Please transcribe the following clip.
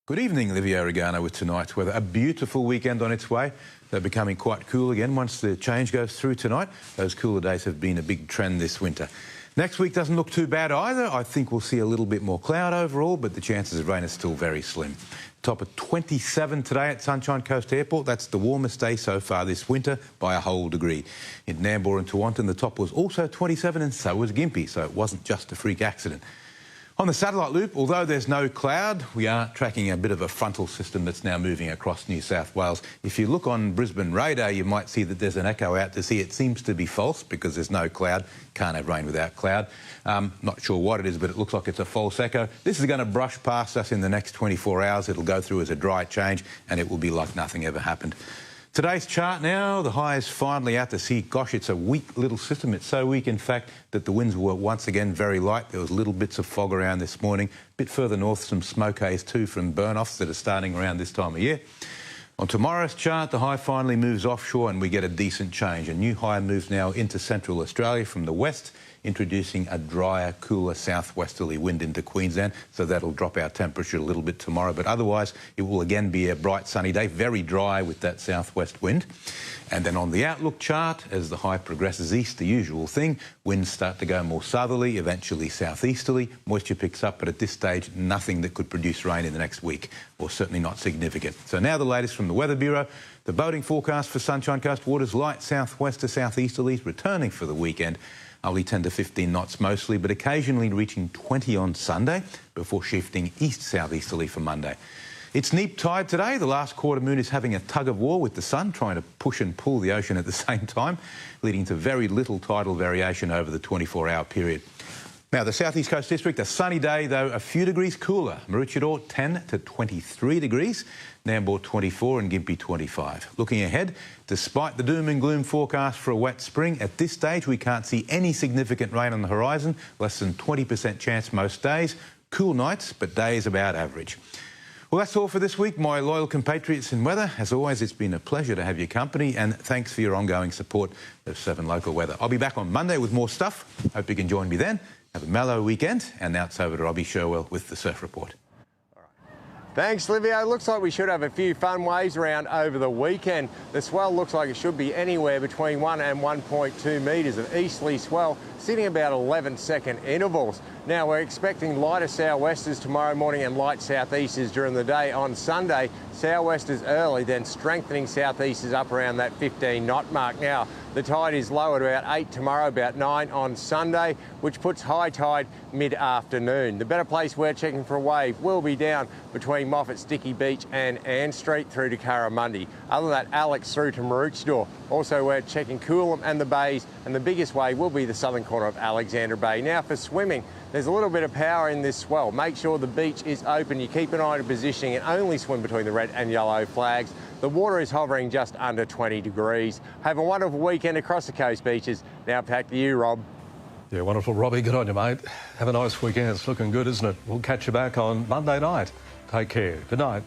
Good evening, Livio, Regano with tonight's weather. A beautiful weekend on its way. They're becoming quite cool again once the change goes through tonight. Those cooler days have been a big trend this winter. Next week doesn't look too bad either. I think we'll see a little bit more cloud overall, but the chances of rain are still very slim. Top of 27 today at Sunshine Coast Airport. That's the warmest day so far this winter by a whole degree. In Nambour and Tewantin, the top was also 27 and so was Gympie, so it wasn't just a freak accident. On the satellite loop, although there's no cloud, we are tracking a bit of a frontal system that's now moving across New South Wales. If you look on Brisbane radar, you might see that there's an echo out to sea. It seems to be false because there's no cloud. Can't have rain without cloud. Not sure what it is, but it looks like it's a false echo. This is going to brush past us in the next 24 hours. It'll go through as a dry change and it will be like nothing ever happened. Today's chart now, the high is finally out to sea. Gosh, it's a weak little system. It's so weak, in fact, that the winds were once again very light. There was little bits of fog around this morning. A bit further north, some smoke haze too from burn-offs that are starting around this time of year. On tomorrow's chart, the high finally moves offshore and we get a decent change. A new high moves now into central Australia from the west, introducing a drier, cooler southwesterly wind into Queensland, so that'll drop our temperature a little bit tomorrow. But otherwise, it will again be a bright sunny day, very dry with that southwest wind. And then on the outlook chart, as the high progresses east, the usual thing, winds start to go more southerly, eventually southeasterly. Moisture picks up, but at this stage, nothing that could produce rain in the next week, or certainly not significant. So now the latest from the Weather Bureau. The boating forecast for Sunshine Coast waters, light southwest to southeasterlies, returning for the weekend. Only 10 to 15 knots mostly, but occasionally reaching 20 on Sunday before shifting east-southeasterly for Monday. It's neap tide today. The last quarter moon is having a tug of war with the sun, trying to push and pull the ocean at the same time, leading to very little tidal variation over the 24-hour period. Now, the Southeast Coast District, a sunny day, though a few degrees cooler. Maroochydore, 10 to 23 degrees. Nambour, 24 and Gympie, 25. Looking ahead, despite the doom and gloom forecast for a wet spring, at this stage we can't see any significant rain on the horizon, less than 20% chance most days. Cool nights, but days about average. Well, that's all for this week, my loyal compatriots in weather. As always, it's been a pleasure to have your company, and thanks for your ongoing support of 7 Local Weather. I'll be back on Monday with more stuff. Hope you can join me then. Have a mellow weekend, and now it's over to Robbie Sherwell with the Surf Report. Thanks, Livio. Looks like we should have a few fun waves around over the weekend. The swell looks like it should be anywhere between 1 and 1.2 metres of easterly swell, sitting about 11-second intervals. Now, we're expecting lighter sou'westers tomorrow morning and light southeasters during the day. On Sunday, sou'westers early, then strengthening southeasters up around that 15-knot mark. Now, the tide is low at about 8 tomorrow, about 9 on Sunday, which puts high tide mid-afternoon. The better place we're checking for a wave will be down between Moffat, Sticky Beach and Ann Street through to Curramundi. Other than that, Alex through to Maroochydore. Also, we're checking Coolum and the bays, and the biggest wave will be the southern corner of Alexandra Bay. Now, for swimming, there's a little bit of power in this swell. Make sure the beach is open. You keep an eye on positioning and only swim between the red and yellow flags. The water is hovering just under 20 degrees. Have a wonderful weekend across the coast beaches. Now back to you, Rob. Yeah, wonderful, Robbie. Good on you, mate. Have a nice weekend. It's looking good, isn't it? We'll catch you back on Monday night. Take care. Good night.